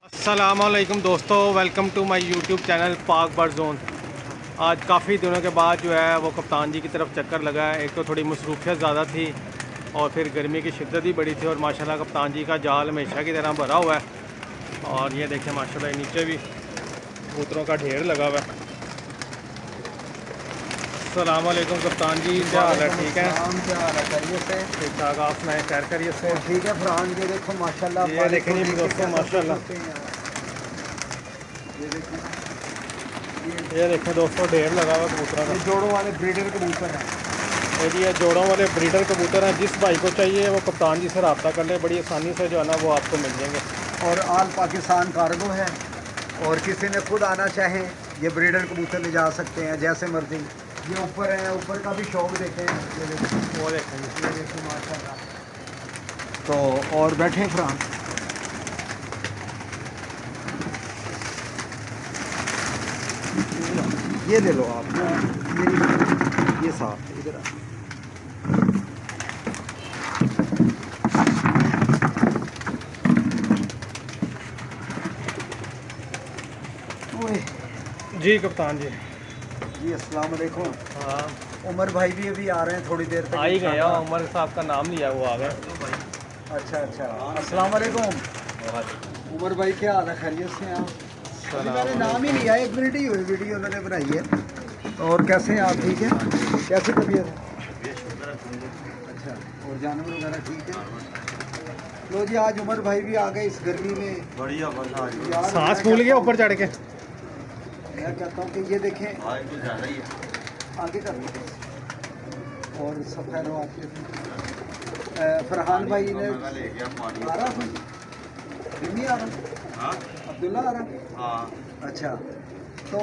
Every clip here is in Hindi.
अस्सलामुअलैकुम दोस्तों, welcome to my YouTube channel Pak bird zone. आज काफ़ी दिनों के बाद जो है वो कप्तान जी की तरफ चक्कर लगा है। एक तो थोड़ी मसरूफियत ज़्यादा थी और फिर गर्मी की शिद्दत ही बड़ी थी और माशाल्लाह कप्तान जी का जाल हमेशा की तरह भरा हुआ है। और ये देखें माशाल्लाह नीचे भी कबूतरों का ढेर लगा हुआ है। अस्सलामुअलैकुम कप्तान जी, क्या हाल है? ठीक है, क्या हाल है? करिए से ठीक ठाक। आप सुनाएं, खैर करिए से? ठीक है फरहान जी, देखो माशाल्लाह। ये देखें जी दोस्तों माशाल्लाह, ये देखें दोस्तों ढेर लगा हुआ कबूतरों का। जोड़ों वाले ब्रीडर कबूतर हैं। ये जोड़ों वाले ब्रीडर कबूतर हैं। जिस भाई को चाहिए वो कप्तान जी से रब्ता कर ले, बड़ी आसानी से जो है ना वो आपको मिल जाएंगे। और आल पाकिस्तान कार्गो है, और किसी ने खुद आना चाहे ये ब्रीडर कबूतर ले जा सकते हैं जैसे मर्जी। ये ऊपर है, ऊपर का भी शौक देते हैं। ये देखो, वो देखें जी, ये देखो माशाल्लाह। तो और बैठे फरहान, ये ले लो आप मेरी, ये साफ इधर आ। ओए जी कप्तान जी। जी अस्सलाम वालेकुम। हाँ, उमर भाई भी अभी आ रहे हैं थोड़ी देर तक। आ ही गया, उमर साहब का नाम लिया वो आ गए। अच्छा अच्छा, अस्सलाम वालेकुम। उमर भाई क्या हाल है? खैरियत से हैं आप? अभी मैंने नाम ही लिया, 1 मिनट ही हुई वीडियो उन्होंने बनाई है। और कैसे हैं आप? ठीक है, कैसी तबीयत है? अच्छा, और जानवर वगैरह ठीक है? लो जी, आज उमर भाई भी आ गए इस गर्मी में। बढ़िया मजा यार सांस फूल गया ऊपर चढ़ के। मैं कहता हूँ कि ये देखें, आज तो ज़्यादा ही है। आगे कर लो। और सफेद आपके फरहान भाई ने मैं ले गया पानी। आ रहा था, नहीं आ रहा? हाँ अब्दुल्ला आ रहा? हाँ, अच्छा, तो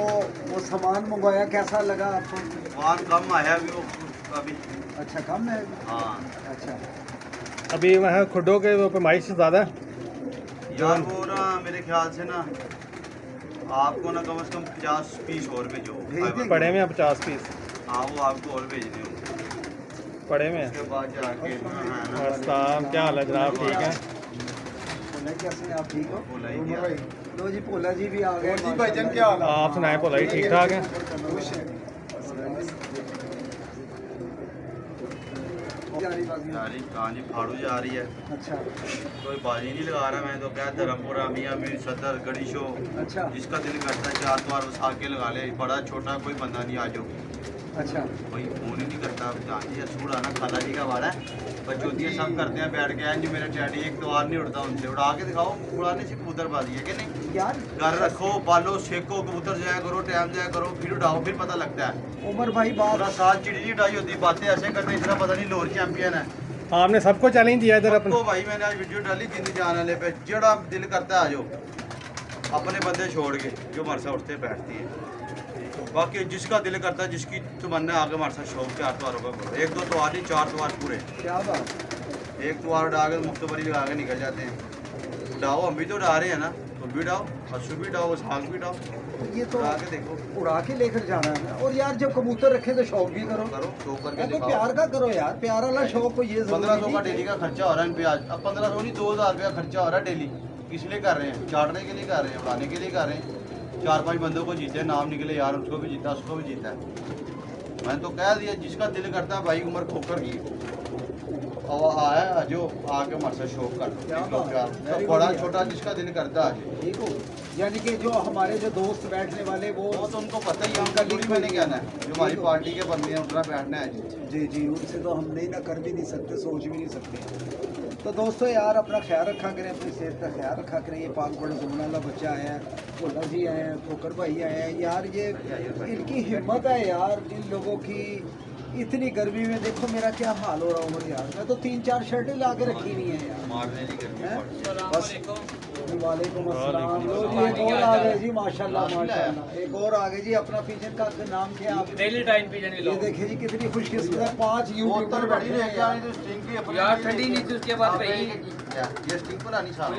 वो सामान मंगवाया, कैसा लगा आपको? वहाँ कम आया भी वो अभी। अच्छा, कम है? हाँ अच्छा, अभी वहाँ खुडों के वो पैमाइश ज़्यादा है। यार वो ना मेरे ख्याल से ना आपको ना कम से कम 50 पीस और भेजो। भेज देंगे। पड़े में 50 पीस हाँ वो आपको और भेजने होंगे। पड़े में। उसके बाद जाके है ना अस्सलाम, क्या हाल है जनाब? ठीक है। भोला कैसे हैं आप? ठीक हो? भोला ही दिया। लो जी, भोला जी भी आ गए। जी भाईजान, क्या हाल है? आप सुनाएं, भोला ही ठीक ठाक है? यारी कहाँ जी फाड़ू जा रही है, अच्छा कोई बाजी नहीं लगा रहा। मैं तो क्या धर्मपुरा मियाँ मीर सदर गड़ी शो, अच्छा जिसका दिल करता है 4 बार उठा के लगा ले। बड़ा छोटा कोई बंदा नहीं आ जाओ, अच्छा। कोई फोन ही नहीं करता। जान जी सूढ़ आना खाला जी का वाड़ा है, बचौतियाँ सब करते हैं बैठ के। जी मेरा डैडी एक तो नहीं उड़ता उनसे, उड़ा के दिखाओ। उड़ाने से कबूतरबाजी है कि नहीं? यार घर रखो, पालो, सेको, कबूतर जाया करो, टाइम जाया करो, फिर उड़ाओ, फिर पता लगता है। उमर भाई पूरा बात, साथ चिड़ी नहीं उड़ाई होती, बातें ऐसे करते इतना पता नहीं लोअर चैंपियन है। आपने सबको चैलेंज दिया इधर अपने। तो भाई मैंने आज वीडियो डाली जिंद जान वाले पे, जड़ा दिल करता है आ जाओ अपने बंदे छोड़ के जो हमारे साथ उठते बैठती है। बाकी जिसका दिल करता है, जिसकी तमन्ना आगे हमारे साथ शौक 4 त्योहारों का करो। 1 2 त्योहार नहीं, 4 त्योहार पूरे। क्या बात? एक त्योहार उड़ा के मुफ्तबरी लगा के निकल जाते हैं। उड़ाओ, हम भी तो उड़ा रहे हैं ना, तुम भी उड़ाओ, हसू भी उड़ाओ, साग भी उड़ाओ, ये तो उड़ा के देखो। उड़ा के लेकर जाना है ना। और यार जब कबूतर रखे तो शौक भी करो। करो शो करके तो दिखाओ। प्यार का करो यार, प्यार वाला शौक को ये 1500 का डेली का खर्चा हो रहा है इन पे आज। अब 1500 नहीं, 2000 रुपया खर्चा हो रहा है डेली। किस लिए कर रहे हैं? चाटने के लिए कर रहे हैं, उड़ाने के लिए कर रहे हैं। 4 5 बंदों को जीते, नाम निकले यार, उसको भी जीता, उसको भी जीता है। मैंने तो कह दिया, जिसका दिल करता है भाई उम्र खोकर की और आया जो आके हमारे साथ शौक कर क्या लो। बात प्यार है, very तो बड़ा good छोटा जिसका दिल करता है। ठीक हो। यानी कि जो हमारे जो दोस्त बैठने वाले वो वो तो उनको पता ही है, उनका लिंक मैंने कहना है। जो हमारी पार्टी के बंदे हैं उनका बैठना है जी। जी जी, उनसे तो हम नहीं ना कर भी नहीं सकते, सोच भी नहीं सकते। तो दोस्तों यार अपना ख्याल रखा करें, अपनी सेहत का ख्याल रखा करें। ये पाक बड़ा जुमन वाला बच्चा आया है, भोला जी आए हैं, खोकर भाई आए हैं। यार ये इनकी हिम्मत है यार, इन लोगों की। इतनी गर्मी में देखो मेरा क्या हाल हो रहा है उमर यार। मैं तो 3 4 शर्टें ला के रखी हुई हैं यार। मारने नहीं करनी हैं? पड़ती। बस वालेकुम अस्सलाम। लो जी, एक और आ गए जी, माशाल्लाह माशाल्लाह। एक और आ गए जी। अपना पिजन का नाम क्या है आप? डेली टाइम पिजन ये देखिए जी कितनी खुशकिस्मत है। 5 बोतल यूट्यूबर बड़ी बैठे ले हैं गया, यार। नहीं तो स्टिंग की अपनी यार नहीं ठंडी लेगी। नहीं थी उसके बाद आप भाई। ये स्टिंग पर आनी साहब।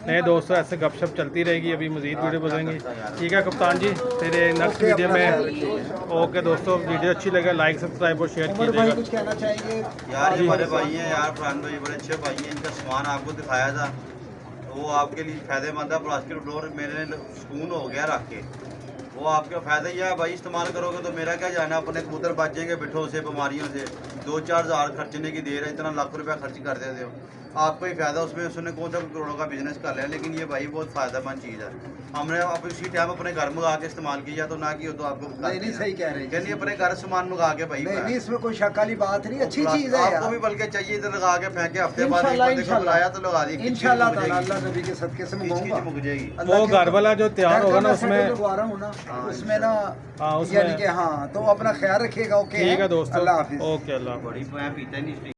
नहीं दोस्तों, ऐसे गपशप चलती रहेगी, अभी मज़ीद वीडियो बनाएंगे। ठीक है कप्तान जी, फिर नेक्स्ट ओके, वीडियो अपना ख्याल में। रखिए। ओके दोस्तों, वीडियो अच्छी लगे लाइक सब्सक्राइब और शेयर उमर भाई कीजिएगा। कुछ कहना चाहेंगे? यार ये हमारे भाई हैं यार, फरहान भाई बड़े अच्छे भाई हैं। इनका सामान आपको दिखाया था, तो वो आपके लिए फ़ायदेमंद है। प्लास्टिक फ्लोर मेरे सुकून हो गया रख के, वो आपका फ़ायदा ही है भाई। इस्तेमाल करोगे तो मेरा क्या जाना, अपने कबूतर बच जाएंगे बिठों से, बीमारियों से। 2-4 हज़ार खर्चने की देर है, इतना लाख रुपया खर्च कर देते हो, आपको ही फ़ायदा उसमें। उसने कौन सा करोड़ों का बिजनेस कर लिया, लेकिन ये भाई बहुत फ़ायदेमंद चीज़ है। हमने अब इसी टाइम अपने घर मंगा के इस्तेमाल किया, तो ना कि हो तो आपको नहीं सही कह रहे हैं। यानी अपने घर सामान मंगा के भाई नहीं इसमें कोई शक वाली बात नहीं, अच्छी चीज़ है आपको भी बल्कि चाहिए इधर लगा के फेंके, हफ्ते बाद एक बंदे को बुलाया तो लगा दी, इंशाल्लाह ताला अल्लाह नबी के सदके से मंगाऊंगा। मुक जाएगी। वो घर वाला जो तैयार होगा ना उसमें लगवा रहा हूँ ना, उसमें ना हाँ उसमें यानी कि हाँ, तो अपना ख्याल रखिएगा। ओके ठीक है दोस्तों, अल्लाह हाफिज़। ओके अल्लाह। बड़ी मैं पीता नहीं।